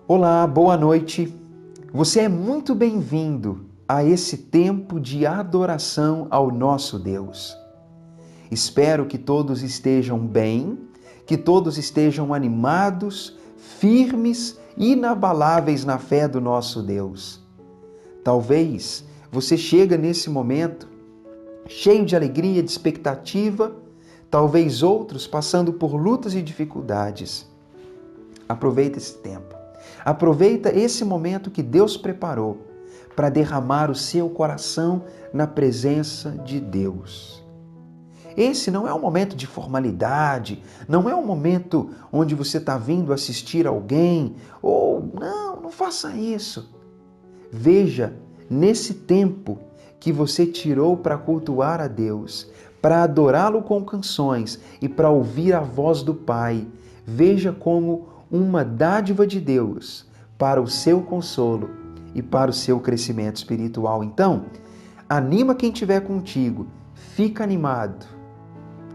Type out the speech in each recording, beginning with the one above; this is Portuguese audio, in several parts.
Olá, boa noite. Você é muito bem-vindo a esse tempo de adoração ao nosso Deus. Espero que todos estejam bem, que todos estejam animados, firmes e inabaláveis na fé do nosso Deus. Talvez você chegue nesse momento cheio de alegria, de expectativa, talvez outros passando por lutas e dificuldades. Aproveita esse tempo. Aproveita esse momento que Deus preparou para derramar o seu coração na presença de Deus. Esse não é um momento de formalidade, não é um momento onde você está vindo assistir alguém, ou não faça isso. Veja, nesse tempo que você tirou para cultuar a Deus, para adorá-lo com canções e para ouvir a voz do Pai, veja como uma dádiva de Deus para o seu consolo e para o seu crescimento espiritual. Então, anima quem estiver contigo, fica animado,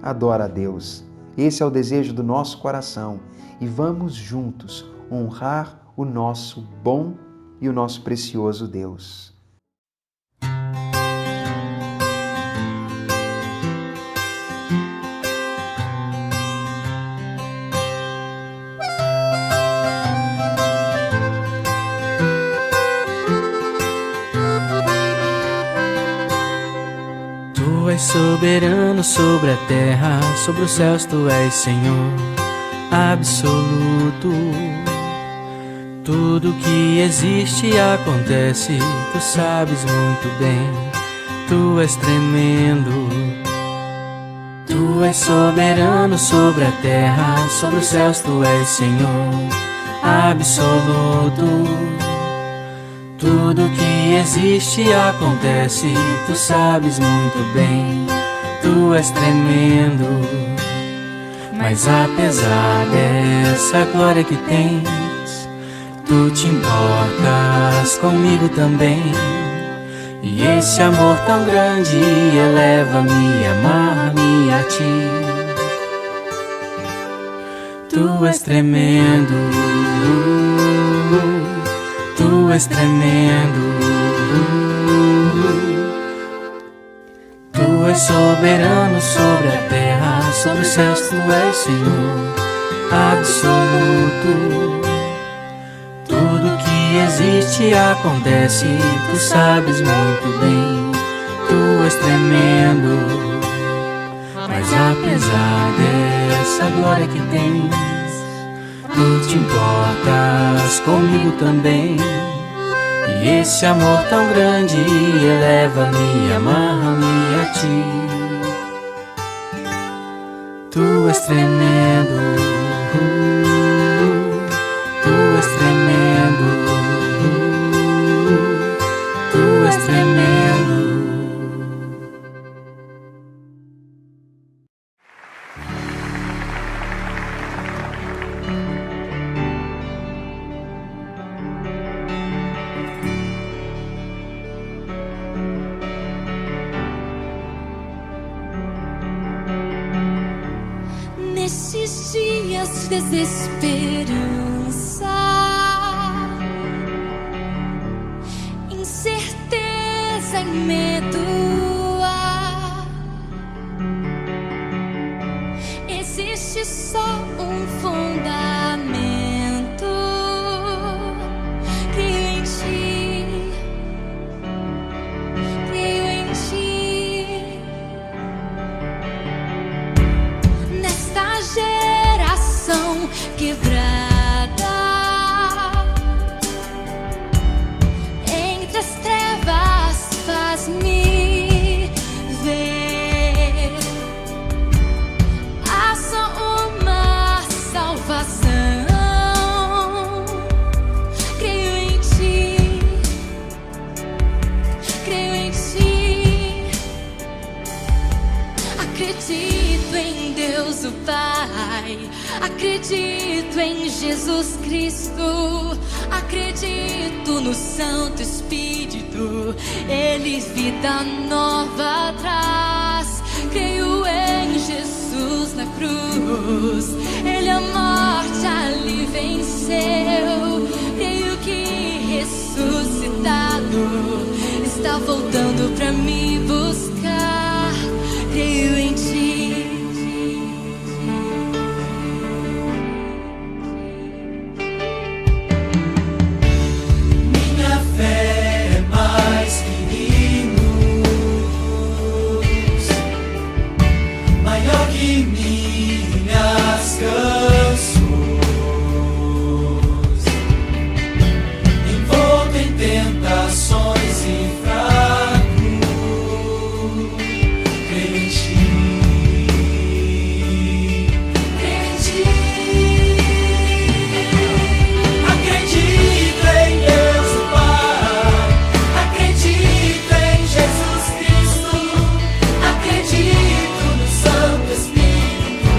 adora a Deus. Esse é o desejo do nosso coração e vamos juntos honrar o nosso bom e o nosso precioso Deus. Tu és soberano sobre a terra, sobre os céus tu és Senhor absoluto. Tudo que existe e acontece, tu sabes muito bem, tu és tremendo. Tu és soberano sobre a terra, sobre os céus tu és Senhor absoluto. Tudo que existe e acontece, tu sabes muito bem, tu és tremendo. Mas apesar dessa glória que tens, tu te importas comigo também. E esse amor tão grande eleva-me a amar-me a ti. Tu és tremendo, tu és tremendo. Tu és soberano sobre a terra, sobre os céus tu és Senhor absoluto. Tudo que existe e acontece, tu sabes muito bem, tu és tremendo. Mas apesar dessa glória que tens, tu te importas comigo também. E esse amor tão grande eleva-me, amarra-me a ti. Tu és tremendo, tu és tremendo, tu és tremendo. Nesses dias de desesperança, incerteza e medo, existe só um fundamento. Creio em ti, creio em ti. Nesta geração quebrada, entre as trevas faz-me ver. Há só uma salvação. Creio em ti, creio em ti. Acredito em Deus o Pai, acredito em Jesus Cristo, acredito no Santo Espírito, Ele vida nova traz. Creio em Jesus Jesus na cruz, Ele a morte ali venceu. Creio que ressuscitado está voltando pra me buscar. Creio em Ti. Minha fé é mais que luz, maior que minhas canções, envolto em tentações e fraco, creio em Ti, creio em Ti. Acredito em Deus o Pai, acredito em Jesus Cristo, acredito no Santo Espírito,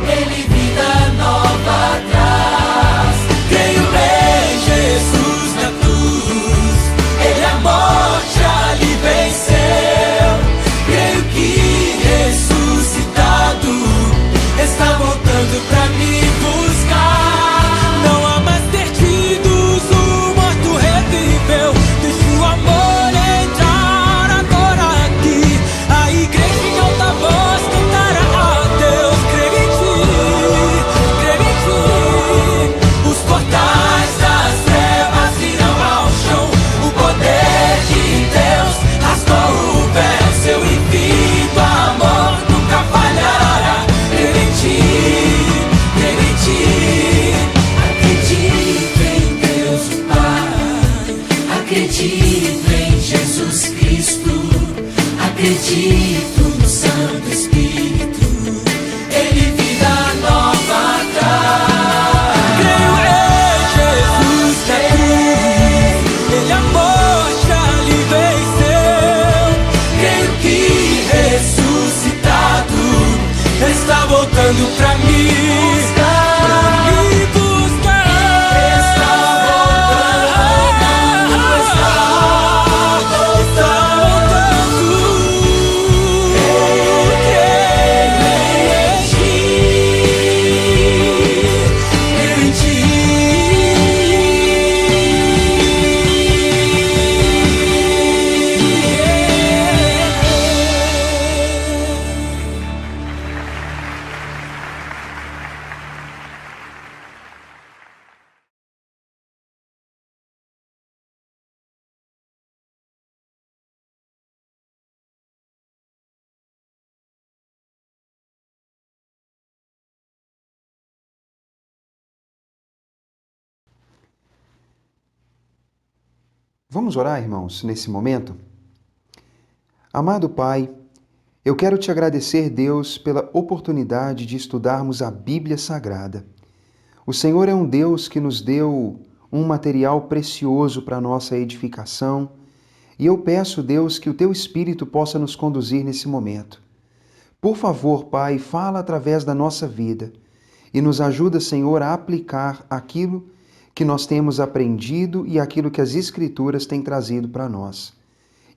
Ele vida nova traz. Creio em Jesus na cruz, Ele a morte ali venceu. Creio que ressuscitado está voltando pra me buscar. Não há mais perdidos, o morto reviveu. Deixa o amor entrar agora aqui. A igreja em alta voz cantará a Deus. Creio em Ti. Os portais das trevas virão ao chão. O poder de Deus rasgou o véu. Seu infinito amor nunca falhará. Creio em Ti, creio em Ti. Acredito em Deus o Pai, acredito em Jesus Cristo, acredito no Santo Espírito, Ele vida nova traz. Creio em Jesus na cruz, Ele a morte ali venceu. Creio que ressuscitado está voltando pra me buscar. Está voltando, está voltando. Creio em Vamos orar, irmãos, nesse momento? Amado Pai, eu quero te agradecer, Deus, pela oportunidade de estudarmos a Bíblia Sagrada. O Senhor é um Deus que nos deu um material precioso para a nossa edificação, e eu peço, Deus, que o Teu Espírito possa nos conduzir nesse momento. Por favor, Pai, fala através da nossa vida e nos ajuda, Senhor, a aplicar aquilo que nós temos aprendido e aquilo que as Escrituras têm trazido para nós.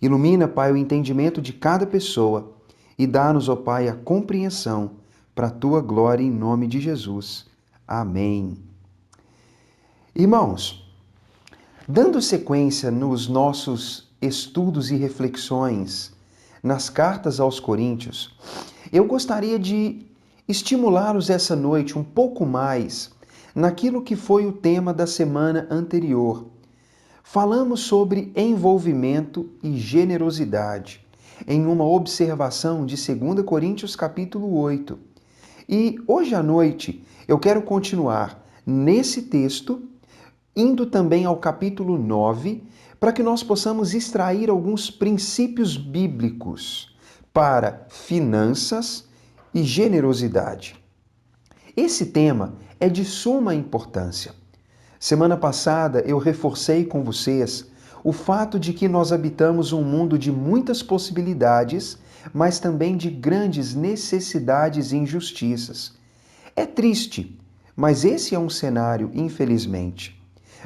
Ilumina, Pai, o entendimento de cada pessoa e dá-nos, ó Pai, a compreensão para a Tua glória em nome de Jesus. Amém. Irmãos, dando sequência nos nossos estudos e reflexões nas cartas aos Coríntios, eu gostaria de estimulá-los essa noite um pouco mais naquilo que foi o tema da semana anterior. Falamos sobre envolvimento e generosidade em uma observação de 2 Coríntios capítulo 8. E hoje à noite eu quero continuar nesse texto, indo também ao capítulo 9, para que nós possamos extrair alguns princípios bíblicos para finanças e generosidade. Esse tema é de suma importância. Semana passada eu reforcei com vocês o fato de que nós habitamos um mundo de muitas possibilidades, mas também de grandes necessidades e injustiças. É triste, mas esse é um cenário, infelizmente.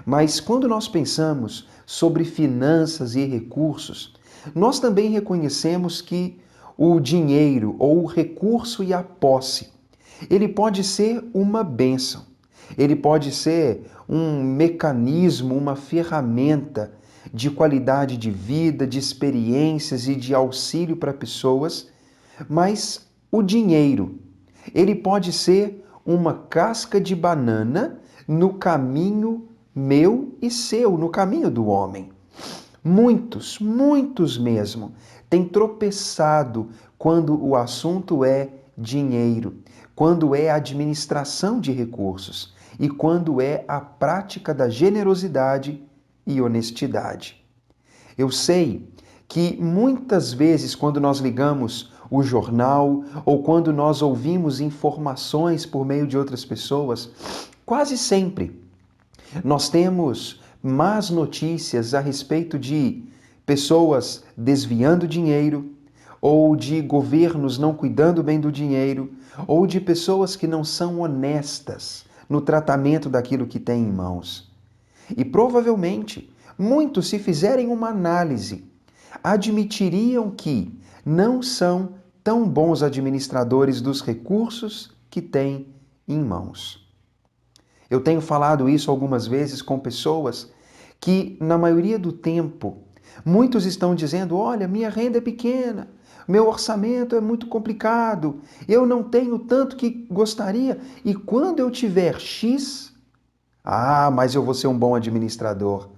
Mas quando nós pensamos sobre finanças e recursos, nós também reconhecemos que o dinheiro ou o recurso e a posse Ele pode ser uma bênção. Ele pode ser um mecanismo, uma ferramenta de qualidade de vida, de experiências e de auxílio para pessoas, mas o dinheiro, ele pode ser uma casca de banana no caminho meu e seu, no caminho do homem. Muitos mesmo, têm tropeçado quando o assunto é dinheiro, quando é administração de recursos e quando é a prática da generosidade e honestidade. Eu sei que muitas vezes, quando nós ligamos o jornal ou quando nós ouvimos informações por meio de outras pessoas, quase sempre nós temos más notícias a respeito de pessoas desviando dinheiro, ou de governos não cuidando bem do dinheiro, ou de pessoas que não são honestas no tratamento daquilo que têm em mãos. E provavelmente, muitos, se fizerem uma análise, admitiriam que não são tão bons administradores dos recursos que têm em mãos. Eu tenho falado isso algumas vezes com pessoas que, na maioria do tempo, muitos estão dizendo: olha, minha renda é pequena, meu orçamento é muito complicado, eu não tenho tanto que gostaria, e quando eu tiver X, mas eu vou ser um bom administrador.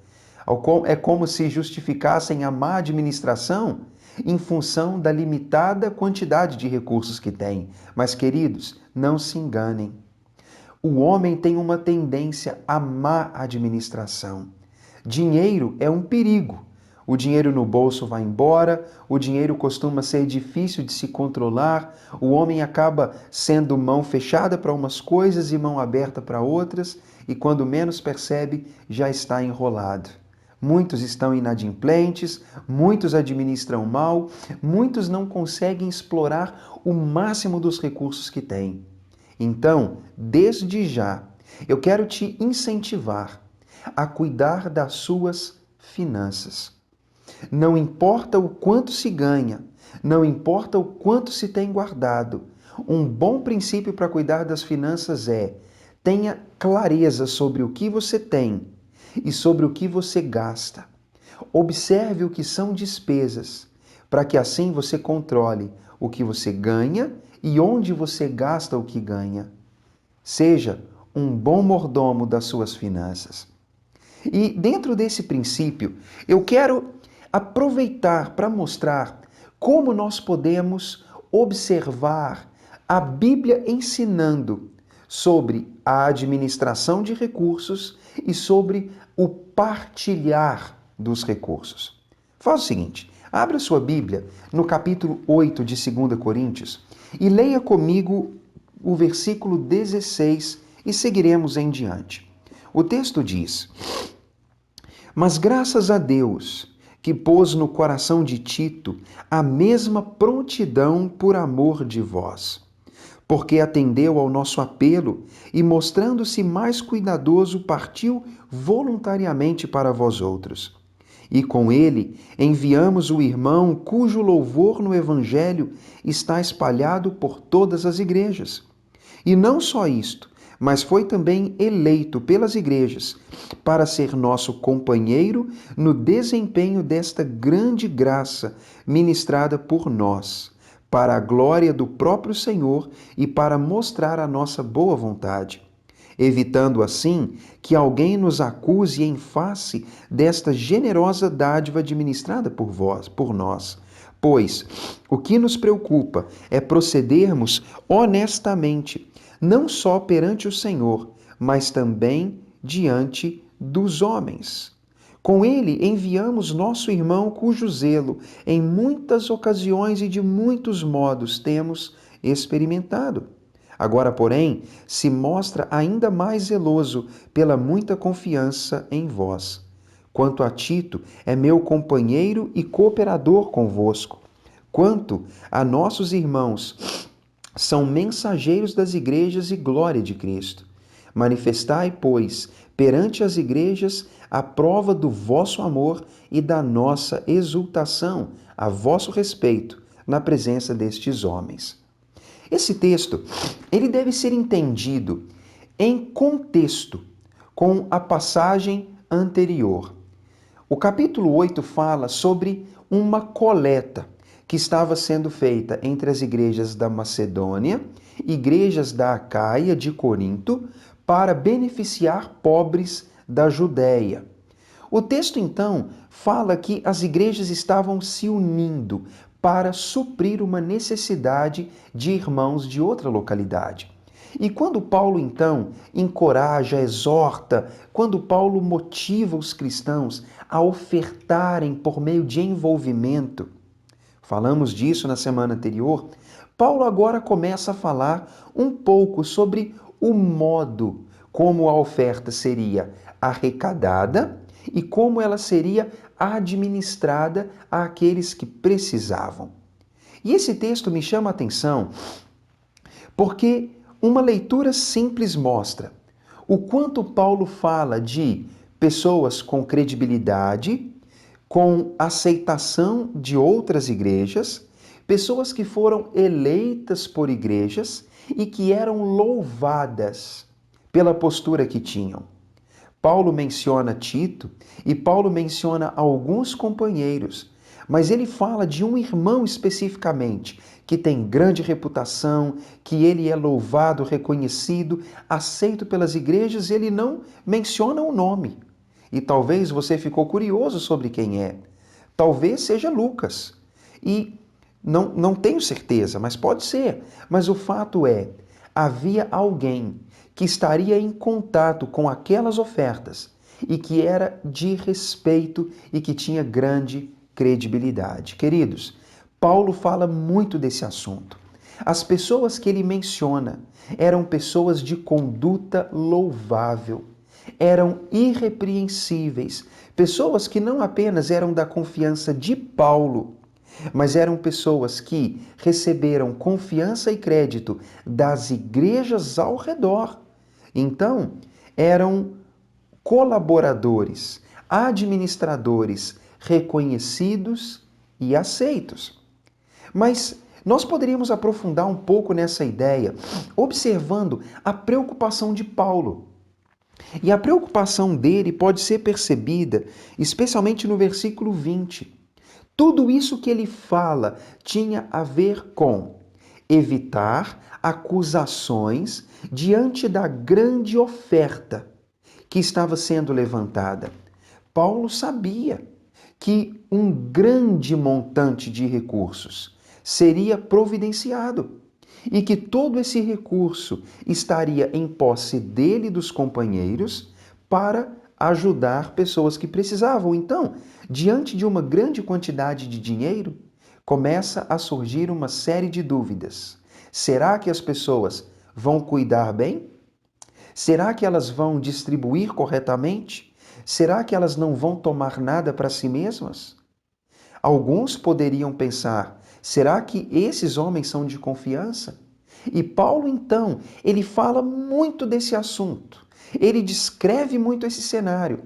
É como se justificassem a má administração em função da limitada quantidade de recursos que tem. Mas, queridos, não se enganem. O homem tem uma tendência à má administração. Dinheiro é um perigo. O dinheiro no bolso vai embora, o dinheiro costuma ser difícil de se controlar, o homem acaba sendo mão fechada para umas coisas e mão aberta para outras, e quando menos percebe, já está enrolado. Muitos estão inadimplentes, muitos administram mal, muitos não conseguem explorar o máximo dos recursos que têm. Então, desde já, eu quero te incentivar a cuidar das suas finanças. Não importa o quanto se ganha, não importa o quanto se tem guardado. Um bom princípio para cuidar das finanças é: tenha clareza sobre o que você tem e sobre o que você gasta. Observe o que são despesas, para que assim você controle o que você ganha e onde você gasta o que ganha. Seja um bom mordomo das suas finanças. E dentro desse princípio, eu quero aproveitar para mostrar como nós podemos observar a Bíblia ensinando sobre a administração de recursos e sobre o partilhar dos recursos. Faz o seguinte, abra sua Bíblia no capítulo 8 de 2 Coríntios e leia comigo o versículo 16 e seguiremos em diante. O texto diz: Mas graças a Deus, que pôs no coração de Tito a mesma prontidão por amor de vós, porque atendeu ao nosso apelo e, mostrando-se mais cuidadoso, partiu voluntariamente para vós outros. E com ele enviamos o irmão cujo louvor no Evangelho está espalhado por todas as igrejas. E não só isto, mas foi também eleito pelas igrejas para ser nosso companheiro no desempenho desta grande graça ministrada por nós, para a glória do próprio Senhor e para mostrar a nossa boa vontade, evitando assim que alguém nos acuse em face desta generosa dádiva administrada por nós. Pois o que nos preocupa é procedermos honestamente, não só perante o Senhor, mas também diante dos homens. Com ele enviamos nosso irmão, cujo zelo em muitas ocasiões e de muitos modos temos experimentado. Agora, porém, se mostra ainda mais zeloso pela muita confiança em vós. Quanto a Tito, é meu companheiro e cooperador convosco. Quanto a nossos irmãos, são mensageiros das igrejas e glória de Cristo. Manifestai, pois, perante as igrejas a prova do vosso amor e da nossa exultação a vosso respeito na presença destes homens. Esse texto, ele deve ser entendido em contexto com a passagem anterior. O capítulo 8 fala sobre uma coleta que estava sendo feita entre as igrejas da Macedônia, igrejas da Acaia, de Corinto, para beneficiar pobres da Judéia. O texto, então, fala que as igrejas estavam se unindo para suprir uma necessidade de irmãos de outra localidade. E quando Paulo, então, encoraja, exorta, quando Paulo motiva os cristãos a ofertarem por meio de envolvimento, falamos disso na semana anterior, Paulo agora começa a falar um pouco sobre o modo como a oferta seria arrecadada e como ela seria administrada àqueles que precisavam. E esse texto me chama a atenção porque uma leitura simples mostra o quanto Paulo fala de pessoas com credibilidade, com aceitação de outras igrejas, pessoas que foram eleitas por igrejas e que eram louvadas pela postura que tinham. Paulo menciona Tito e Paulo menciona alguns companheiros, mas ele fala de um irmão especificamente que tem grande reputação, que ele é louvado, reconhecido, aceito pelas igrejas, e ele não menciona o nome. E talvez você ficou curioso sobre quem é. Talvez seja Lucas. E não tenho certeza, mas pode ser. Mas o fato é, havia alguém que estaria em contato com aquelas ofertas e que era de respeito e que tinha grande credibilidade. Queridos, Paulo fala muito desse assunto. As pessoas que ele menciona eram pessoas de conduta louvável, eram irrepreensíveis, pessoas que não apenas eram da confiança de Paulo, mas eram pessoas que receberam confiança e crédito das igrejas ao redor. Então, eram colaboradores, administradores reconhecidos e aceitos. Mas nós poderíamos aprofundar um pouco nessa ideia, observando a preocupação de Paulo. E a preocupação dele pode ser percebida, especialmente no versículo 20. Tudo isso que ele fala tinha a ver com evitar acusações diante da grande oferta que estava sendo levantada. Paulo sabia que um grande montante de recursos seria providenciado e que todo esse recurso estaria em posse dele e dos companheiros para ajudar pessoas que precisavam. Então, diante de uma grande quantidade de dinheiro, começa a surgir uma série de dúvidas. Será que as pessoas vão cuidar bem? Será que elas vão distribuir corretamente? Será que elas não vão tomar nada para si mesmas? Alguns poderiam pensar, será que esses homens são de confiança? E Paulo, então, ele fala muito desse assunto. Ele descreve muito esse cenário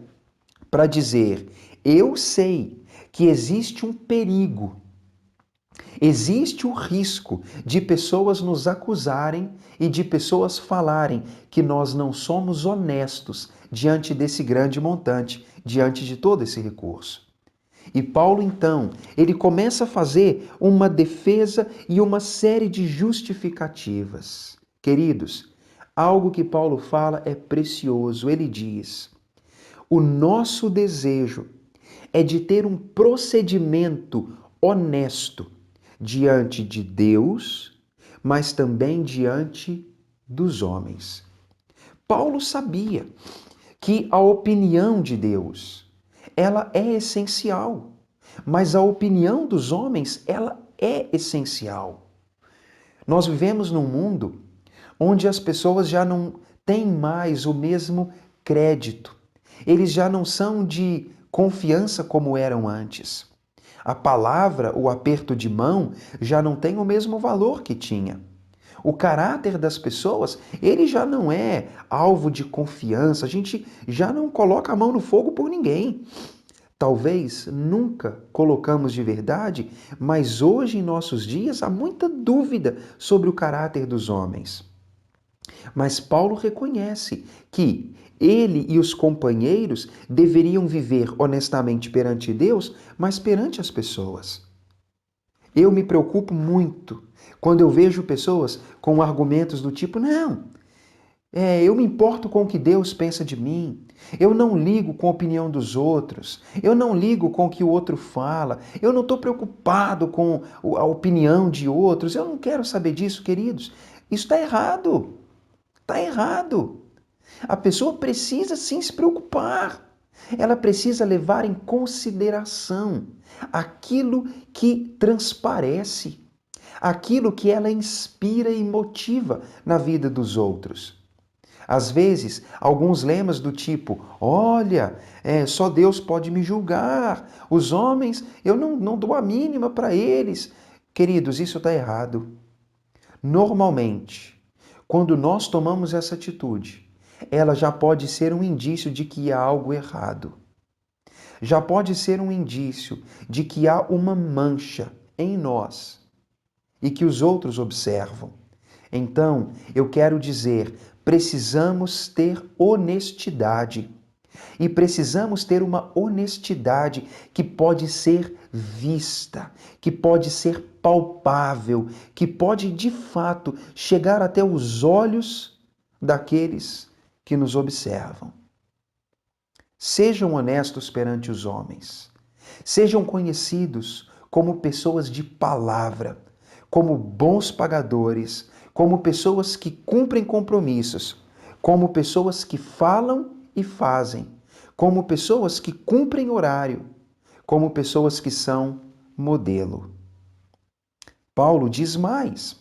para dizer, eu sei que existe um perigo, existe o risco de pessoas nos acusarem e de pessoas falarem que nós não somos honestos diante desse grande montante, diante de todo esse recurso. E Paulo, então, ele começa a fazer uma defesa e uma série de justificativas. Queridos, algo que Paulo fala é precioso. Ele diz, o nosso desejo é de ter um procedimento honesto diante de Deus, mas também diante dos homens. Paulo sabia que a opinião de Deus, ela é essencial, mas a opinião dos homens, ela é essencial. Nós vivemos num mundo onde as pessoas já não têm mais o mesmo crédito. Eles já não são de confiança como eram antes. A palavra, o aperto de mão, já não tem o mesmo valor que tinha. O caráter das pessoas, ele já não é alvo de confiança. A gente já não coloca a mão no fogo por ninguém. talvez nunca colocamos de verdade, mas hoje em nossos dias há muita dúvida sobre o caráter dos homens. Mas Paulo reconhece que ele e os companheiros deveriam viver honestamente perante Deus, mas perante as pessoas. Eu me preocupo muito quando eu vejo pessoas com argumentos do tipo, não, eu me importo com o que Deus pensa de mim, eu não ligo com a opinião dos outros, eu não ligo com o que o outro fala, eu não estou preocupado com a opinião de outros, eu não quero saber disso, queridos. Isso está errado, está errado. A pessoa precisa sim se preocupar. Ela precisa levar em consideração aquilo que transparece, aquilo que ela inspira e motiva na vida dos outros. Às vezes, alguns lemas do tipo, olha, só Deus pode me julgar, os homens, eu não dou a mínima para eles. Queridos, isso está errado. Normalmente, quando nós tomamos essa atitude, ela já pode ser um indício de que há algo errado. Já pode ser um indício de que há uma mancha em nós e que os outros observam. Então, eu quero dizer, precisamos ter honestidade. E precisamos ter uma honestidade que pode ser vista, que pode ser palpável, que pode de fato chegar até os olhos daqueles que nos observam. Sejam honestos perante os homens. Sejam conhecidos como pessoas de palavra, como bons pagadores, como pessoas que cumprem compromissos, como pessoas que falam e fazem, como pessoas que cumprem horário, como pessoas que são modelo. Paulo diz mais.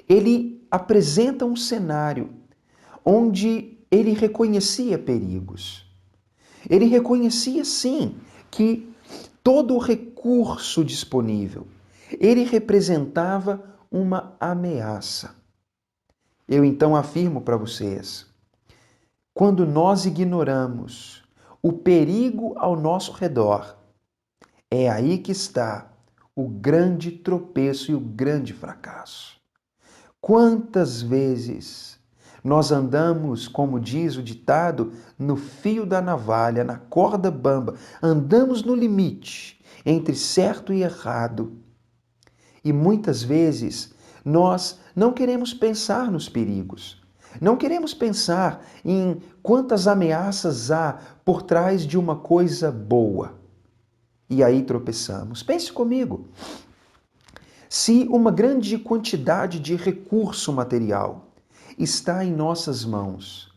Ele apresenta um cenário onde ele reconhecia perigos. Ele reconhecia, sim, que todo o recurso disponível, ele representava uma ameaça. Eu então afirmo para vocês, quando nós ignoramos o perigo ao nosso redor, é aí que está o grande tropeço e o grande fracasso. Quantas vezes nós andamos, como diz o ditado, no fio da navalha, na corda bamba, andamos no limite entre certo e errado. E muitas vezes nós não queremos pensar nos perigos. Não queremos pensar em quantas ameaças há por trás de uma coisa boa. E aí tropeçamos. Pense comigo. Se uma grande quantidade de recurso material está em nossas mãos,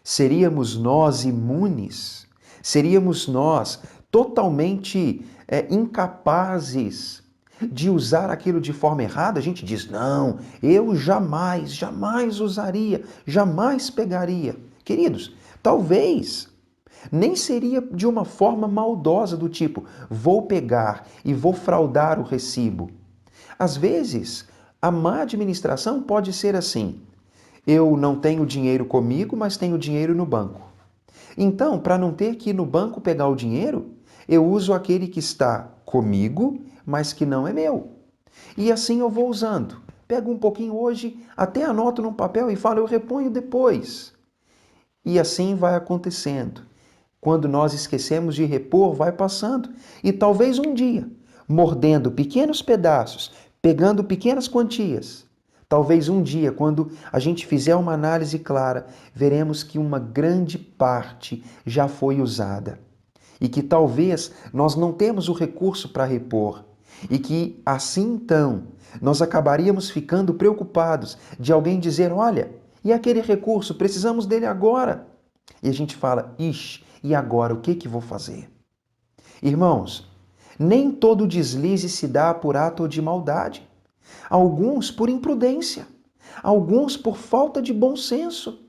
seríamos nós imunes? Seríamos nós totalmente incapazes de usar aquilo de forma errada? A gente diz, não, eu jamais usaria, jamais pegaria. Queridos, talvez nem seria de uma forma maldosa do tipo, vou pegar e vou fraudar o recibo. Às vezes, a má administração pode ser assim, eu não tenho dinheiro comigo, mas tenho dinheiro no banco. Então, para não ter que ir no banco pegar o dinheiro, eu uso aquele que está comigo, mas que não é meu. E assim eu vou usando. Pego um pouquinho hoje, até anoto num papel e falo, eu reponho depois. E assim vai acontecendo. Quando nós esquecemos de repor, vai passando. E talvez um dia, mordendo pequenos pedaços, pegando pequenas quantias, talvez um dia, quando a gente fizer uma análise clara, veremos que uma grande parte já foi usada. E que talvez nós não temos o recurso para repor. E que assim então, nós acabaríamos ficando preocupados de alguém dizer, olha, e aquele recurso, precisamos dele agora. E a gente fala, ixi, e agora o que vou fazer? Irmãos, nem todo deslize se dá por ato de maldade. Alguns por imprudência, alguns por falta de bom senso.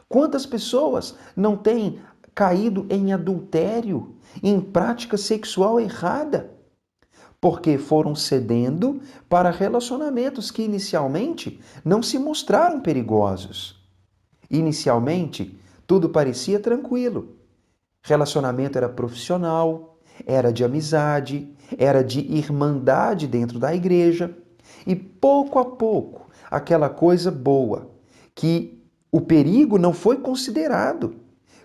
Quantas pessoas não têm caído em adultério, em prática sexual errada? Porque foram cedendo para relacionamentos que inicialmente não se mostraram perigosos. Inicialmente, tudo parecia tranquilo. Relacionamento era profissional, era de amizade, era de irmandade dentro da igreja. E pouco a pouco, aquela coisa boa, que o perigo não foi considerado,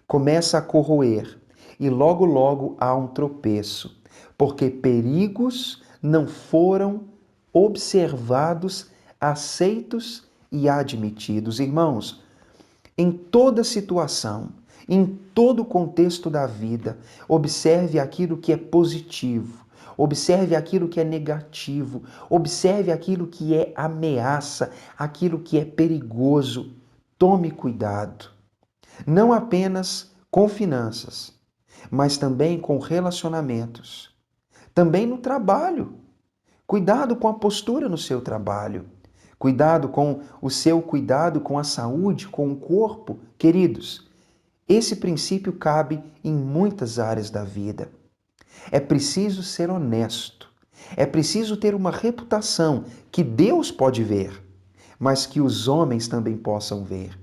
começa a corroer. E logo, logo há um tropeço, porque perigos não foram observados, aceitos e admitidos. Irmãos, em toda situação, em todo o contexto da vida, observe aquilo que é positivo, observe aquilo que é negativo, observe aquilo que é ameaça, aquilo que é perigoso. Tome cuidado, não apenas com finanças, mas também com relacionamentos, também no trabalho. Cuidado com a postura no seu trabalho. Cuidado com o seu cuidado com a saúde, com o corpo. Queridos, esse princípio cabe em muitas áreas da vida. É preciso ser honesto. É preciso ter uma reputação que Deus pode ver, mas que os homens também possam ver.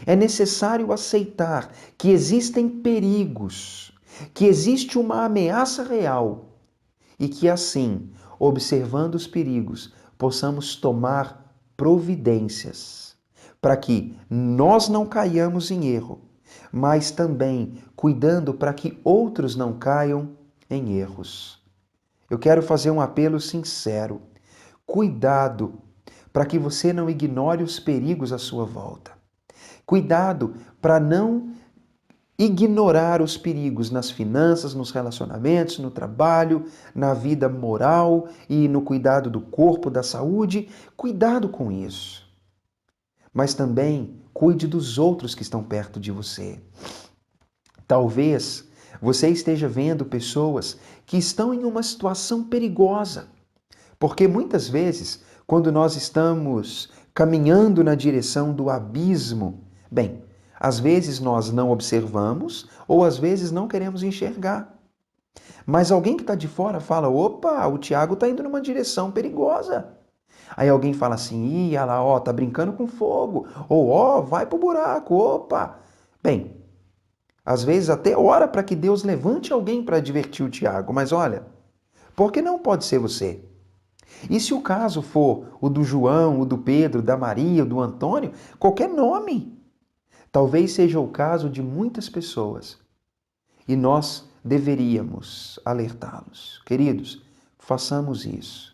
É necessário aceitar que existem perigos, que existe uma ameaça real e que assim, observando os perigos, possamos tomar providências para que nós não caiamos em erro, mas também cuidando para que outros não caiam em erros. Eu quero fazer um apelo sincero. Cuidado para que você não ignore os perigos à sua volta. Cuidado para não ignorar os perigos nas finanças, nos relacionamentos, no trabalho, na vida moral e no cuidado do corpo, da saúde. Cuidado com isso. Mas também cuide dos outros que estão perto de você. Talvez você esteja vendo pessoas que estão em uma situação perigosa, porque muitas vezes, quando nós estamos caminhando na direção do abismo, bem, às vezes nós não observamos ou às vezes não queremos enxergar. Mas alguém que está de fora fala, opa, o Tiago está indo numa direção perigosa. Aí alguém fala assim, ih, olha lá, ó, tá brincando com fogo. Ou, ó, vai pro buraco, opa. Bem, às vezes até ora para que Deus levante alguém para advertir o Tiago. Mas olha, por que não pode ser você? E se o caso for o do João, o do Pedro, da Maria, o do Antônio, qualquer nome, talvez seja o caso de muitas pessoas. E nós deveríamos alertá-los. Queridos, façamos isso.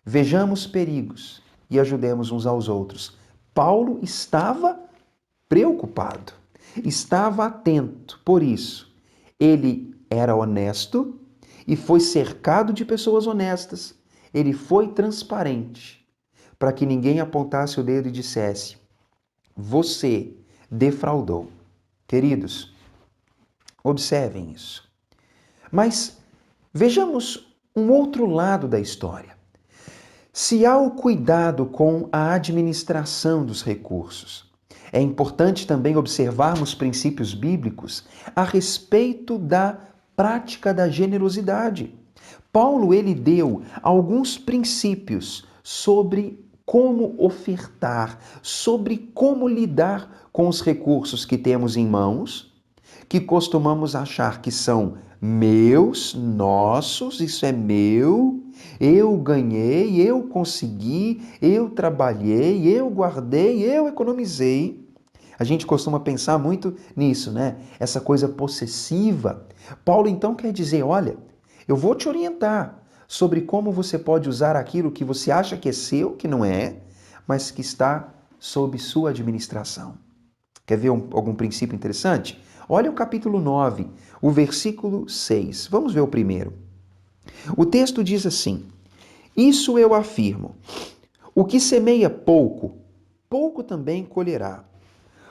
Vejamos perigos e ajudemos uns aos outros. Paulo estava preocupado, estava atento. Por isso, ele era honesto e foi cercado de pessoas honestas. Ele foi transparente para que ninguém apontasse o dedo e dissesse: você defraudou. Queridos, observem isso. Mas vejamos um outro lado da história. Se há o cuidado com a administração dos recursos, é importante também observarmos princípios bíblicos a respeito da prática da generosidade. Paulo, ele deu alguns princípios sobre como ofertar, sobre como lidar com os recursos que temos em mãos, que costumamos achar que são meus, nossos, isso é meu, eu ganhei, eu consegui, eu trabalhei, eu guardei, eu economizei. A gente costuma pensar muito nisso, né? Essa coisa possessiva. Paulo então quer dizer, olha, eu vou te orientar sobre como você pode usar aquilo que você acha que é seu, que não é, mas que está sob sua administração. Quer ver algum princípio interessante? Olha o capítulo 9, o versículo 6. Vamos ver o primeiro. O texto diz assim: isso eu afirmo, o que semeia pouco, pouco também colherá.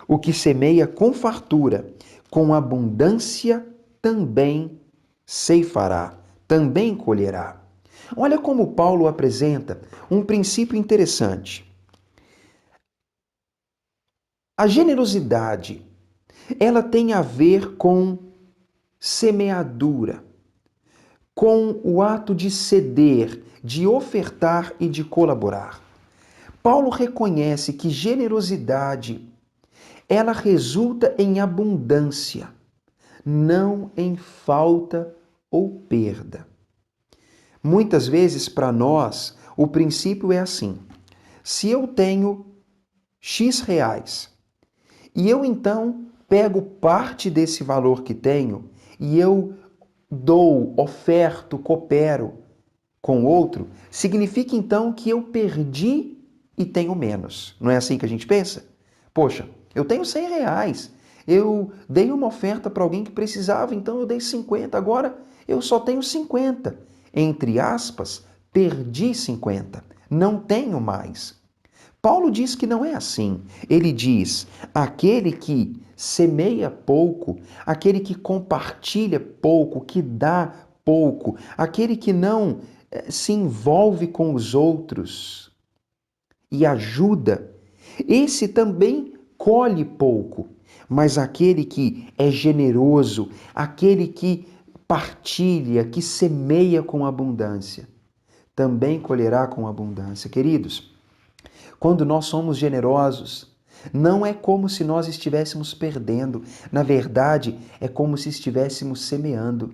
O que semeia com fartura, com abundância também ceifará, também colherá. Olha como Paulo apresenta um princípio interessante. A generosidade, ela tem a ver com semeadura, com o ato de ceder, de ofertar e de colaborar. Paulo reconhece que generosidade, ela resulta em abundância, não em falta ou perda. Muitas vezes, para nós, o princípio é assim: se eu tenho X reais e eu então pego parte desse valor que tenho e eu dou, oferto, coopero com outro, significa então que eu perdi e tenho menos. Não é assim que a gente pensa? Poxa, eu tenho 100 reais, eu dei uma oferta para alguém que precisava, então eu dei 50, agora eu só tenho 50. Entre aspas, perdi 50, não tenho mais. Paulo diz que não é assim. Ele diz: aquele que semeia pouco, aquele que compartilha pouco, que dá pouco, aquele que não se envolve com os outros e ajuda, esse também colhe pouco. Mas aquele que é generoso, aquele que partilha, que semeia com abundância, também colherá com abundância. Queridos, quando nós somos generosos, não é como se nós estivéssemos perdendo. Na verdade, é como se estivéssemos semeando.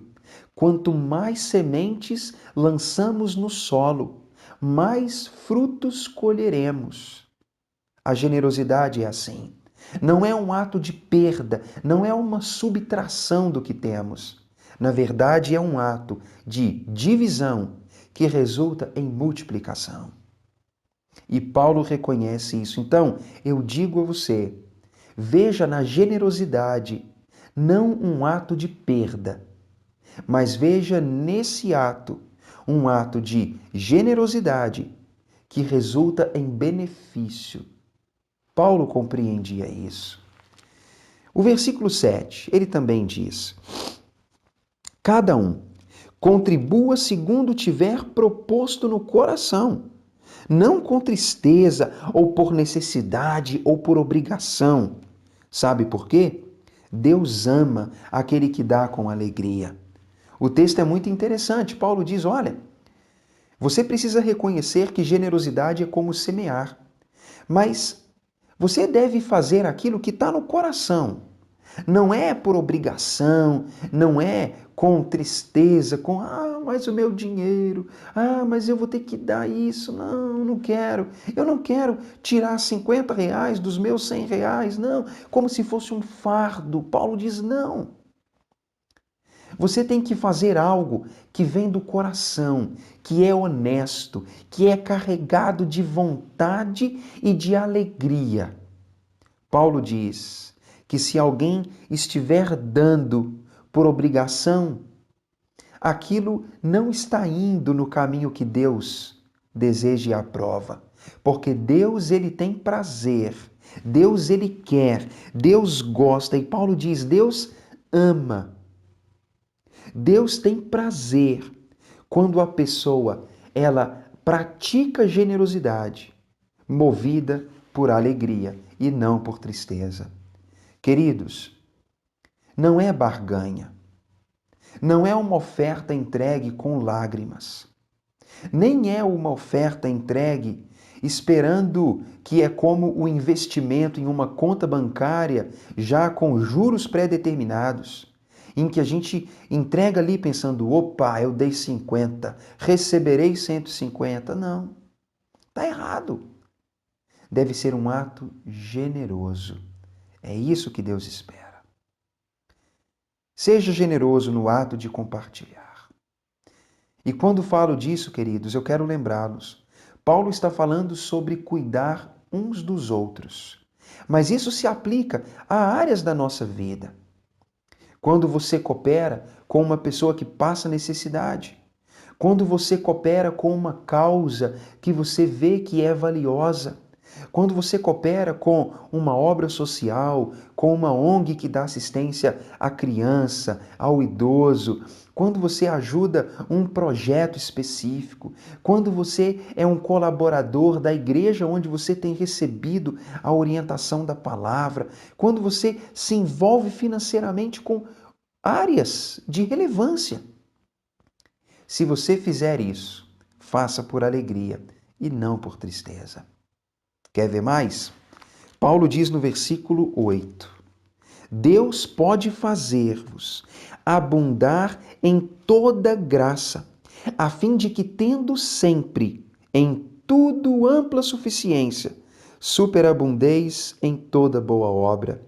Quanto mais sementes lançamos no solo, mais frutos colheremos. A generosidade é assim. Não é um ato de perda, não é uma subtração do que temos. Na verdade, é um ato de divisão que resulta em multiplicação. E Paulo reconhece isso. Então, eu digo a você, veja na generosidade não um ato de perda, mas veja nesse ato um ato de generosidade que resulta em benefício. Paulo compreendia isso. O versículo 7, ele também diz: cada um contribua segundo tiver proposto no coração, não com tristeza, ou por necessidade, ou por obrigação. Sabe por quê? Deus ama aquele que dá com alegria. O texto é muito interessante. Paulo diz: olha, você precisa reconhecer que generosidade é como semear, mas você deve fazer aquilo que está no coração. Não é por obrigação, não é com tristeza, com mas o meu dinheiro, mas eu vou ter que dar isso. Não, não quero. Eu não quero tirar 50 reais dos meus 100 reais, não, como se fosse um fardo. Paulo diz: não. Você tem que fazer algo que vem do coração, que é honesto, que é carregado de vontade e de alegria. Paulo diz que se alguém estiver dando por obrigação, aquilo não está indo no caminho que Deus deseja e aprova. Porque Deus, ele tem prazer, Deus, ele quer, Deus gosta. E Paulo diz: Deus ama. Deus tem prazer quando a pessoa, ela pratica generosidade, movida por alegria e não por tristeza. Queridos, não é barganha, não é uma oferta entregue com lágrimas, nem é uma oferta entregue esperando que é como o investimento em uma conta bancária já com juros pré-determinados, em que a gente entrega ali pensando: opa, eu dei 50, receberei 150. Não, está errado. Deve ser um ato generoso. É isso que Deus espera. Seja generoso no ato de compartilhar. E quando falo disso, queridos, eu quero lembrá-los. Paulo está falando sobre cuidar uns dos outros. Mas isso se aplica a áreas da nossa vida. Quando você coopera com uma pessoa que passa necessidade, quando você coopera com uma causa que você vê que é valiosa, quando você coopera com uma obra social, com uma ONG que dá assistência à criança, ao idoso, quando você ajuda um projeto específico, quando você é um colaborador da igreja onde você tem recebido a orientação da palavra, quando você se envolve financeiramente com áreas de relevância. Se você fizer isso, faça por alegria e não por tristeza. Quer ver mais? Paulo diz no versículo 8: Deus pode fazer-vos abundar em toda graça, a fim de que, tendo sempre em tudo ampla suficiência, superabundeis em toda boa obra.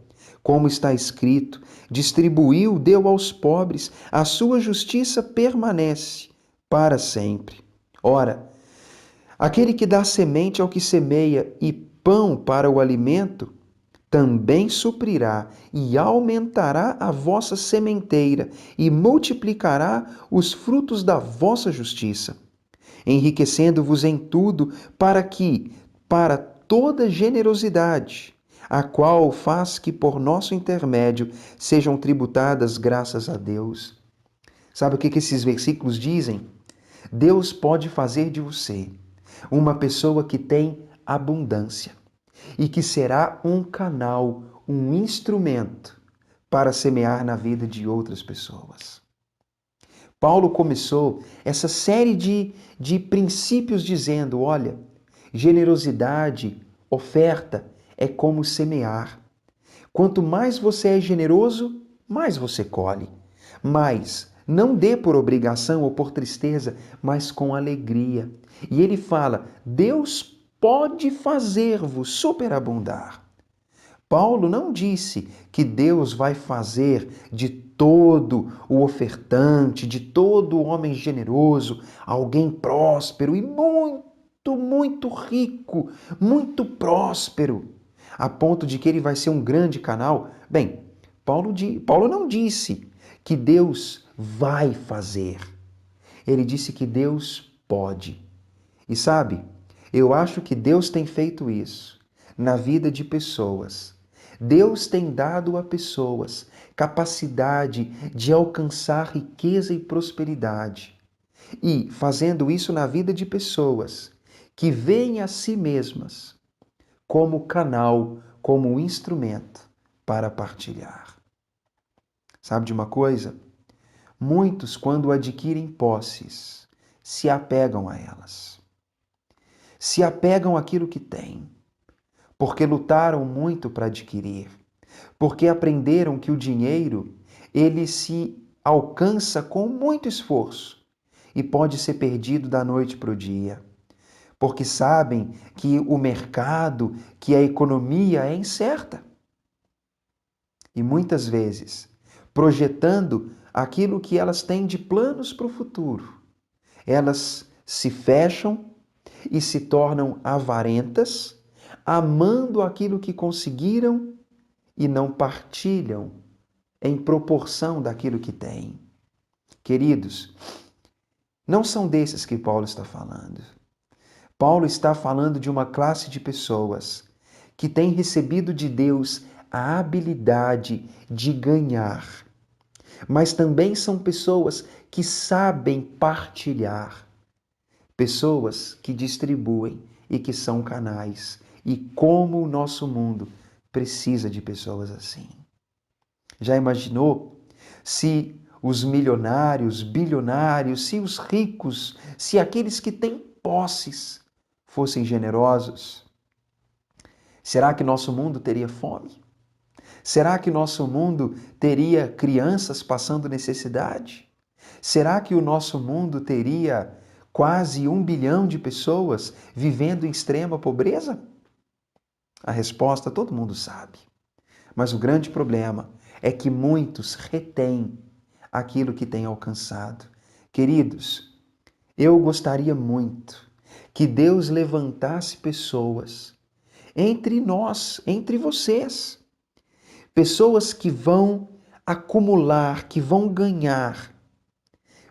Como está escrito, distribuiu, deu aos pobres, a sua justiça permanece para sempre. Ora, aquele que dá semente ao que semeia e pão para o alimento, também suprirá e aumentará a vossa sementeira e multiplicará os frutos da vossa justiça, enriquecendo-vos em tudo para toda generosidade, a qual faz que por nosso intermédio sejam tributadas graças a Deus. Sabe o que esses versículos dizem? Deus pode fazer de você uma pessoa que tem abundância e que será um canal, um instrumento para semear na vida de outras pessoas. Paulo começou essa série de princípios dizendo, olha, generosidade, oferta é como semear. Quanto mais você é generoso, mais você colhe. Mas não dê por obrigação ou por tristeza, mas com alegria. E ele fala, Deus pode fazer-vos superabundar. Paulo não disse que Deus vai fazer de todo o ofertante, de todo o homem generoso, alguém próspero e muito rico, muito próspero, a ponto de que ele vai ser um grande canal. Bem, Paulo não disse que Deus vai fazer. Ele disse que Deus pode. E sabe, eu acho que Deus tem feito isso na vida de pessoas. Deus tem dado a pessoas capacidade de alcançar riqueza e prosperidade. E fazendo isso na vida de pessoas que veem a si mesmas como canal, como instrumento para partilhar. Sabe de uma coisa? Muitos, quando adquirem posses, se apegam a elas. Se apegam àquilo que têm, porque lutaram muito para adquirir, porque aprenderam que o dinheiro, ele se alcança com muito esforço e pode ser perdido da noite para o dia, porque sabem que o mercado, que a economia é incerta. E muitas vezes, projetando aquilo que elas têm de planos para o futuro, elas se fecham e se tornam avarentas, amando aquilo que conseguiram e não partilham em proporção daquilo que têm. Queridos, não são desses que Paulo está falando. Paulo está falando de uma classe de pessoas que têm recebido de Deus a habilidade de ganhar, mas também são pessoas que sabem partilhar, pessoas que distribuem e que são canais. E como o nosso mundo precisa de pessoas assim. Já imaginou se os milionários, bilionários, se os ricos, se aqueles que têm posses fossem generosos? Será que nosso mundo teria fome? Será que nosso mundo teria crianças passando necessidade? Será que o nosso mundo teria quase 1 bilhão de pessoas vivendo em extrema pobreza? A resposta todo mundo sabe. Mas o grande problema é que muitos retêm aquilo que têm alcançado. Queridos, eu gostaria muito que Deus levantasse pessoas entre nós, entre vocês. Pessoas que vão acumular, que vão ganhar,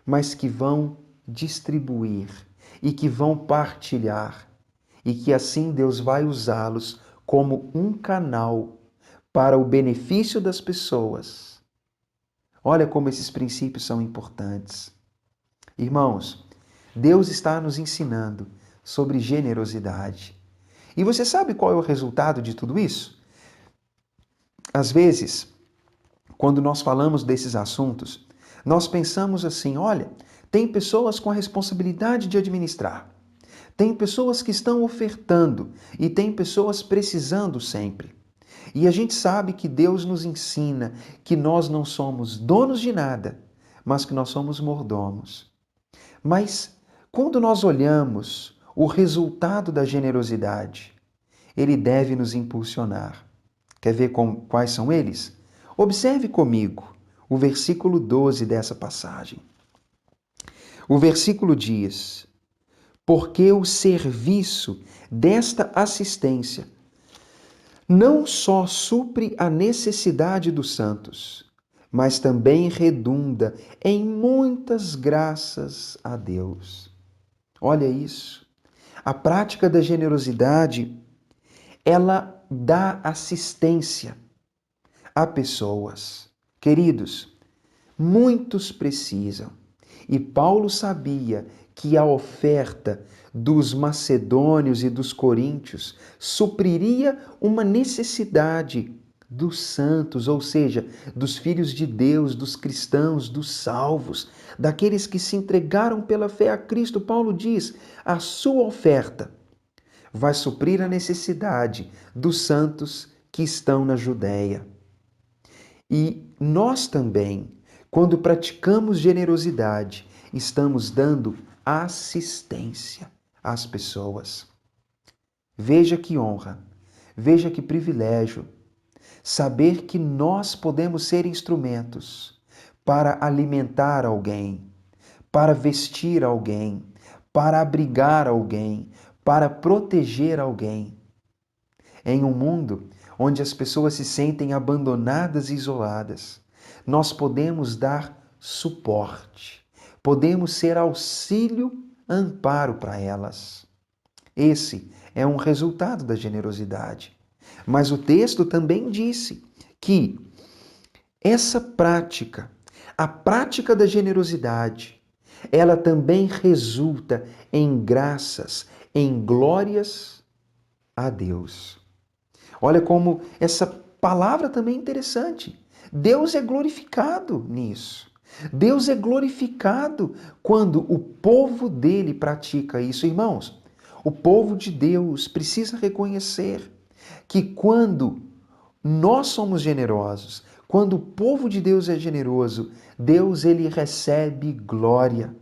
mas que vão distribuir e que vão partilhar. E que assim Deus vai usá-los como um canal para o benefício das pessoas. Olha como esses princípios são importantes. Irmãos, Deus está nos ensinando sobre generosidade. E você sabe qual é o resultado de tudo isso? Às vezes, quando nós falamos desses assuntos, nós pensamos assim, olha, tem pessoas com a responsabilidade de administrar. Tem pessoas que estão ofertando e tem pessoas precisando sempre. E a gente sabe que Deus nos ensina que nós não somos donos de nada, mas que nós somos mordomos. Mas quando nós olhamos o resultado da generosidade, ele deve nos impulsionar. Quer ver quais são eles? Observe comigo o versículo 12 dessa passagem. O versículo diz: porque o serviço desta assistência não só supre a necessidade dos santos, mas também redunda em muitas graças a Deus. Olha isso. A prática da generosidade, ela dá assistência a pessoas. Queridos, muitos precisam. E Paulo sabia que a oferta dos macedônios e dos coríntios supriria uma necessidade dos santos, ou seja, dos filhos de Deus, dos cristãos, dos salvos, daqueles que se entregaram pela fé a Cristo. Paulo diz: a sua oferta vai suprir a necessidade dos santos que estão na Judéia. E nós também, quando praticamos generosidade, estamos dando assistência às pessoas. Veja que honra, veja que privilégio saber que nós podemos ser instrumentos para alimentar alguém, para vestir alguém, para abrigar alguém, para proteger alguém. Em um mundo onde as pessoas se sentem abandonadas e isoladas, nós podemos dar suporte, podemos ser auxílio, amparo para elas. Esse é um resultado da generosidade. Mas o texto também disse que essa prática, a prática da generosidade, ela também resulta em graças, em glórias a Deus. Olha como essa palavra também é interessante. Deus é glorificado nisso. Deus é glorificado quando o povo dele pratica isso. Irmãos, o povo de Deus precisa reconhecer que quando nós somos generosos, quando o povo de Deus é generoso, Deus ele recebe glória.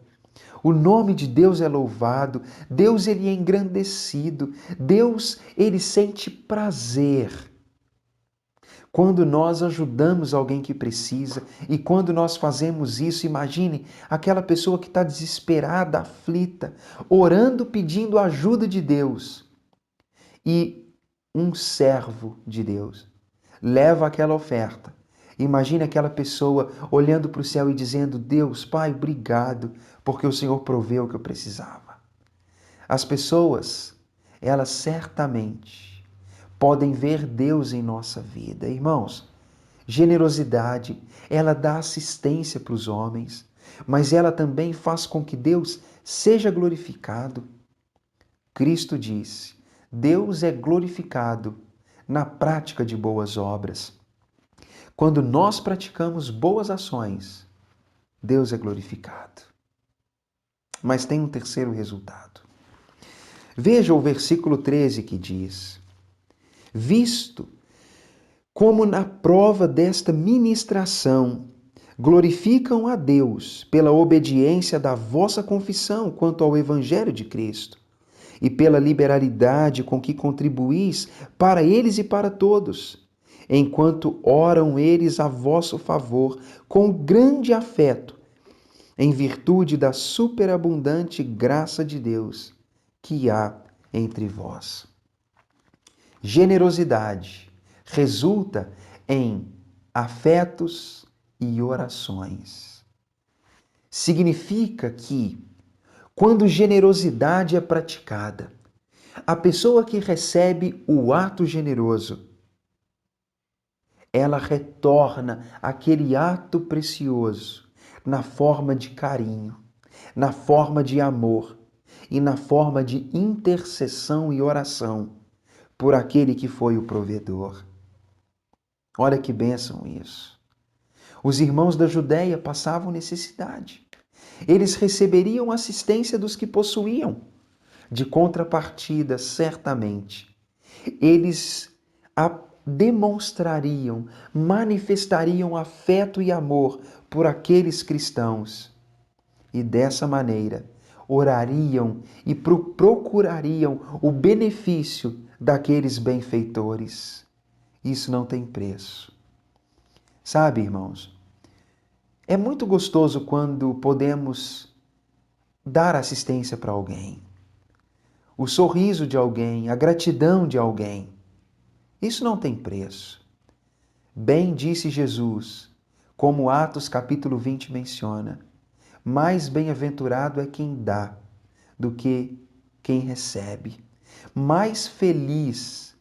O nome de Deus é louvado, Deus ele é engrandecido, Deus ele sente prazer. Quando nós ajudamos alguém que precisa e quando nós fazemos isso, imagine aquela pessoa que está desesperada, aflita, orando, pedindo a ajuda de Deus. E um servo de Deus leva aquela oferta. Imagine aquela pessoa olhando para o céu e dizendo: Deus, Pai, obrigado, porque o Senhor proveu o que eu precisava. As pessoas, elas certamente podem ver Deus em nossa vida. Irmãos, generosidade, ela dá assistência para os homens, mas ela também faz com que Deus seja glorificado. Cristo disse: Deus é glorificado na prática de boas obras. Quando nós praticamos boas ações, Deus é glorificado. Mas tem um terceiro resultado. Veja o versículo 13 que diz: visto como na prova desta ministração glorificam a Deus pela obediência da vossa confissão quanto ao Evangelho de Cristo, e pela liberalidade com que contribuís para eles e para todos, enquanto oram eles a vosso favor com grande afeto, em virtude da superabundante graça de Deus que há entre vós. Generosidade resulta em afetos e orações. Significa que, quando generosidade é praticada, a pessoa que recebe o ato generoso, ela retorna aquele ato precioso na forma de carinho, na forma de amor e na forma de intercessão e oração por aquele que foi o provedor. Olha que bênção isso. Os irmãos da Judéia passavam necessidade. Eles receberiam assistência dos que possuíam. De contrapartida, certamente, eles demonstrariam, manifestariam afeto e amor por aqueles cristãos. E dessa maneira, orariam e procurariam o benefício daqueles benfeitores. Isso não tem preço. Sabe, irmãos, é muito gostoso quando podemos dar assistência para alguém. O sorriso de alguém, a gratidão de alguém. Isso não tem preço. Bem disse Jesus, como Atos capítulo 20 menciona, mais bem-aventurado é quem dá do que quem recebe. Mais feliz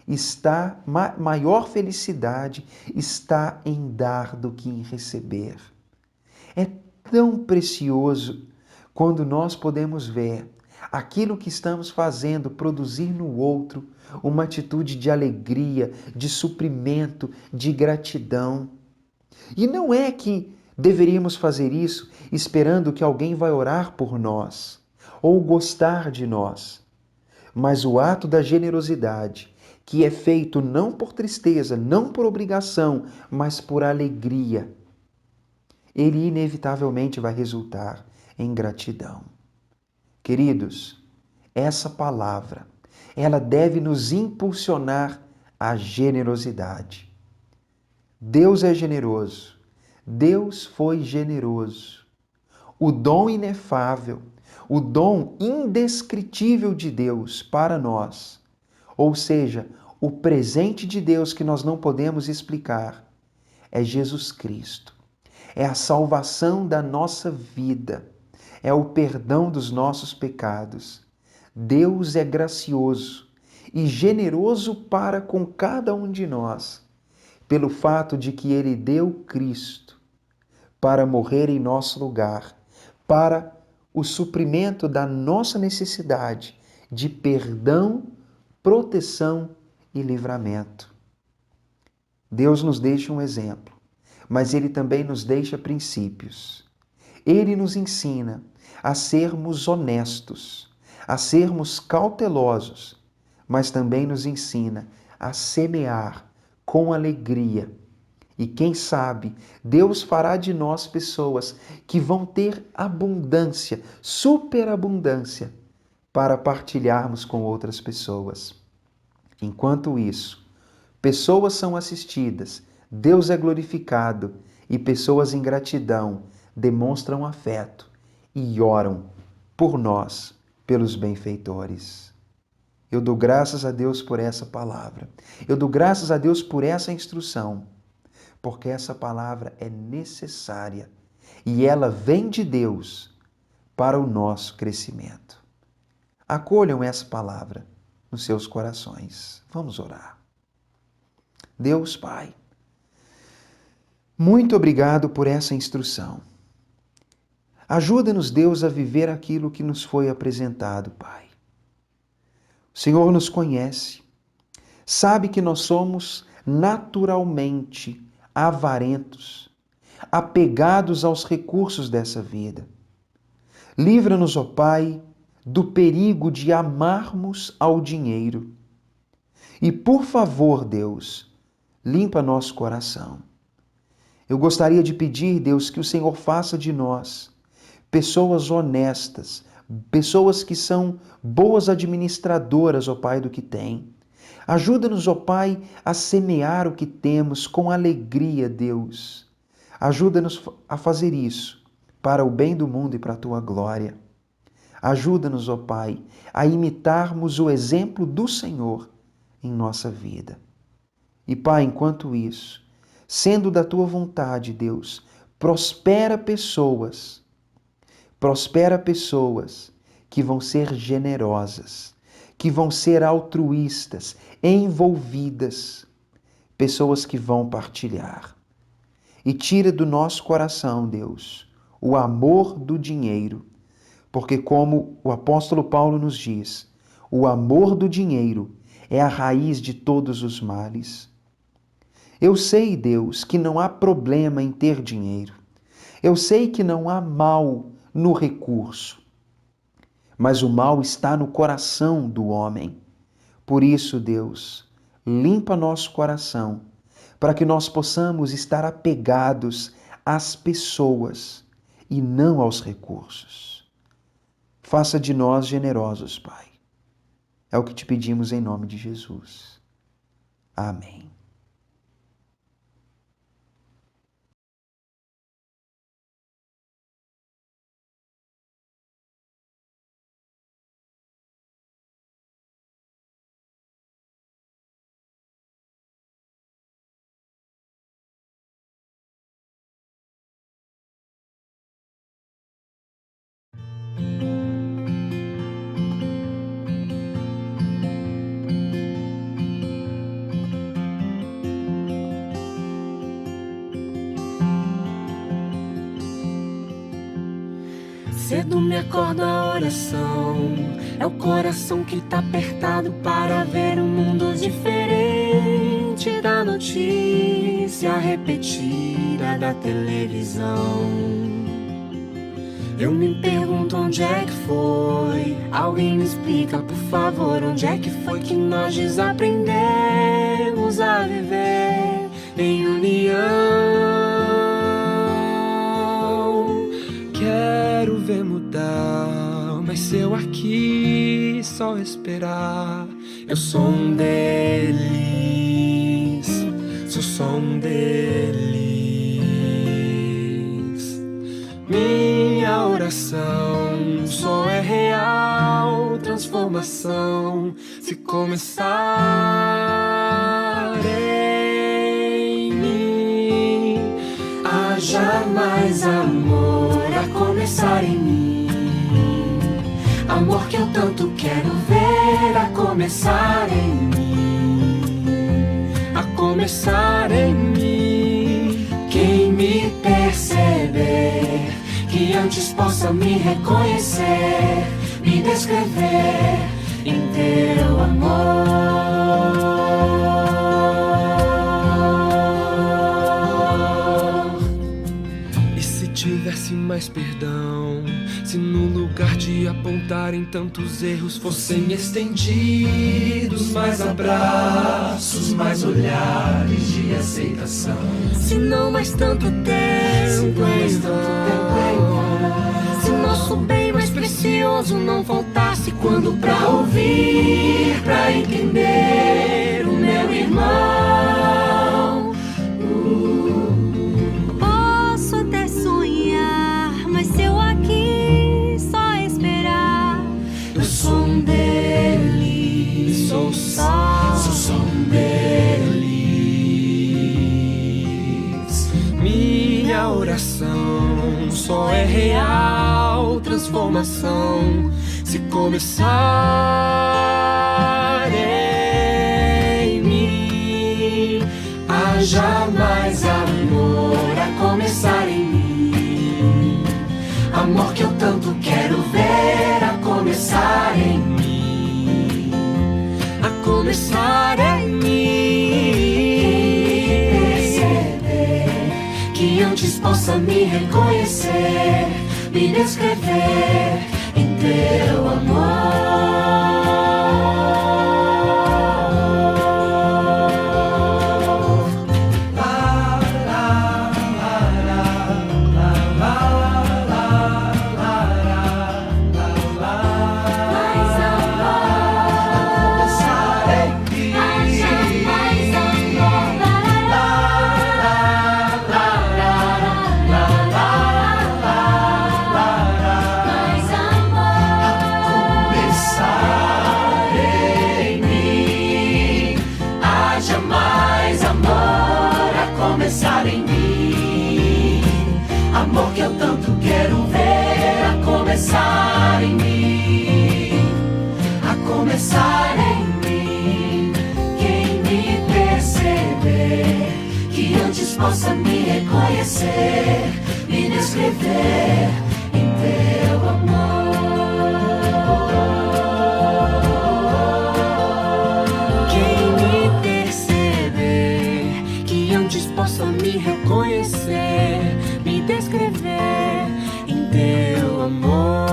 está, maior felicidade está em dar do que em receber. É tão precioso quando nós podemos ver aquilo que estamos fazendo produzir no outro uma atitude de alegria, de suprimento, de gratidão. E não é que deveríamos fazer isso esperando que alguém vai orar por nós ou gostar de nós, mas o ato da generosidade, que é feito não por tristeza, não por obrigação, mas por alegria, ele inevitavelmente vai resultar em gratidão. Queridos, essa palavra, ela deve nos impulsionar à generosidade. Deus é generoso. Deus foi generoso. O dom inefável, o dom indescritível de Deus para nós, ou seja, o presente de Deus que nós não podemos explicar, é Jesus Cristo. É a salvação da nossa vida. É o perdão dos nossos pecados. Deus é gracioso e generoso para com cada um de nós, pelo fato de que Ele deu Cristo para morrer em nosso lugar, para o suprimento da nossa necessidade de perdão, proteção e livramento. Deus nos deixa um exemplo, mas Ele também nos deixa princípios. Ele nos ensina a sermos honestos, a sermos cautelosos, mas também nos ensina a semear com alegria. E quem sabe, Deus fará de nós pessoas que vão ter abundância, superabundância, para partilharmos com outras pessoas. Enquanto isso, pessoas são assistidas, Deus é glorificado e pessoas em gratidão demonstram afeto e oram por nós, pelos benfeitores. Eu dou graças a Deus por essa palavra. Eu dou graças a Deus por essa instrução, porque essa palavra é necessária e ela vem de Deus para o nosso crescimento. Acolham essa palavra nos seus corações. Vamos orar. Deus Pai, muito obrigado por essa instrução. Ajuda-nos, Deus, a viver aquilo que nos foi apresentado, Pai. O Senhor nos conhece, sabe que nós somos naturalmente avarentos, apegados aos recursos dessa vida. Livra-nos, ó Pai, do perigo de amarmos ao dinheiro. E, por favor, Deus, limpa nosso coração. Eu gostaria de pedir, Deus, que o Senhor faça de nós pessoas honestas, pessoas que são boas administradoras, ó Pai, do que tem. Ajuda-nos, ó Pai, a semear o que temos com alegria, Deus. Ajuda-nos a fazer isso para o bem do mundo e para a Tua glória. Ajuda-nos, ó Pai, a imitarmos o exemplo do Senhor em nossa vida. E, Pai, enquanto isso, sendo da Tua vontade, Deus, prospera pessoas que vão ser generosas, que vão ser altruístas, envolvidas, pessoas que vão partilhar. E tira do nosso coração, Deus, o amor do dinheiro, porque como o apóstolo Paulo nos diz, o amor do dinheiro é a raiz de todos os males. Eu sei, Deus, que não há problema em ter dinheiro. Eu sei que não há mal no recurso, mas o mal está no coração do homem. Por isso, Deus, limpa nosso coração, para que nós possamos estar apegados às pessoas e não aos recursos. Faça de nós generosos, Pai. É o que te pedimos em nome de Jesus. Amém. Cedo me acordo a oração, é o coração que tá apertado para ver um mundo diferente da notícia repetida da televisão. Eu me pergunto onde é que foi, alguém me explica por favor, onde é que foi que nós desaprendemos a viver em união. Quero ver mudar, mas se eu aqui só esperar, eu sou um deles, sou só um deles. Minha oração só é real transformação se começar em mim. Haja mais amor a começar em mim, amor que eu tanto quero ver a começar em mim, a começar em mim. Quem me perceber, que antes possa me reconhecer, me descrever em teu amor. E se tivesse mais perdão, se no lugar de apontarem tantos erros fossem estendidos mais abraços, mais olhares de aceitação, se não mais tanto tempo em vão, se nosso bem mais precioso não faltasse quando pra ouvir, pra entender o meu irmão. Posso até sonhar, mas se eu aqui só esperar, Eu sou um deles, sou só um deles. Minha oração só é real transformação se começar em mim. Haja mais amor a começar em mim, amor que eu tanto quero ver a começar em mim, a começar em mim. Perceber que antes possa me reconhecer, me descrever em teu amor. Amor que eu tanto quero ver a começar em mim, a começar em mim. Quem me perceber, que antes possa me reconhecer, me descrever em teu amor. Quem me perceber, que antes possa me reconhecer, me descrever em teu amor.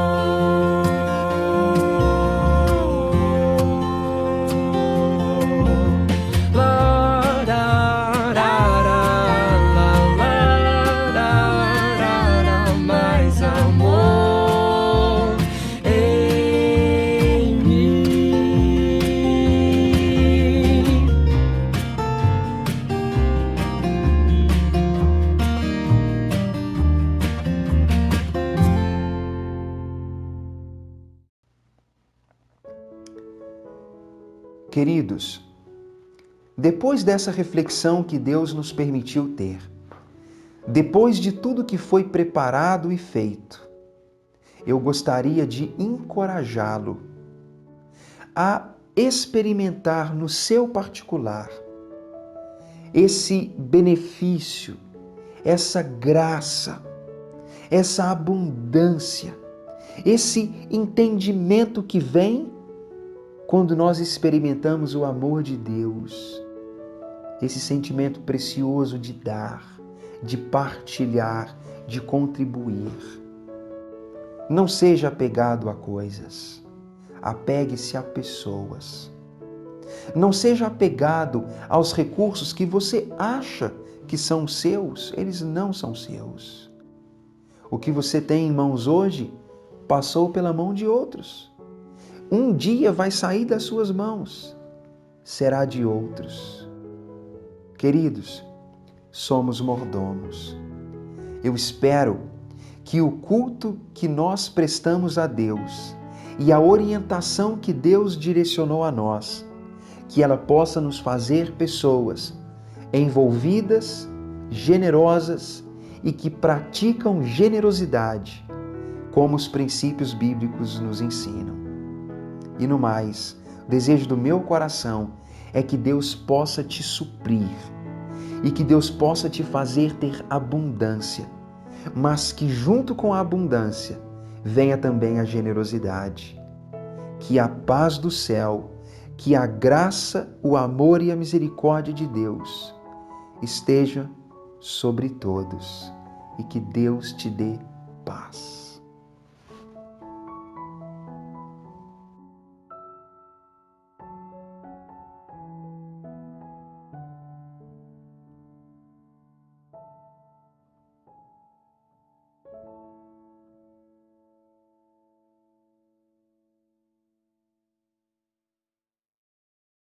Queridos, depois dessa reflexão que Deus nos permitiu ter, depois de tudo que foi preparado e feito, eu gostaria de encorajá-lo a experimentar no seu particular esse benefício, essa graça, essa abundância, esse entendimento que vem quando nós experimentamos o amor de Deus, esse sentimento precioso de dar, de partilhar, de contribuir. Não seja apegado a coisas, apegue-se a pessoas. Não seja apegado aos recursos que você acha que são seus, eles não são seus. O que você tem em mãos hoje passou pela mão de outros. Um dia vai sair das suas mãos, será de outros. Queridos, somos mordomos. Eu espero que o culto que nós prestamos a Deus e a orientação que Deus direcionou a nós, que ela possa nos fazer pessoas envolvidas, generosas e que praticam generosidade, como os princípios bíblicos nos ensinam. E no mais, o desejo do meu coração é que Deus possa te suprir e que Deus possa te fazer ter abundância, mas que junto com a abundância venha também a generosidade. Que a paz do céu, que a graça, o amor e a misericórdia de Deus esteja sobre todos e que Deus te dê paz.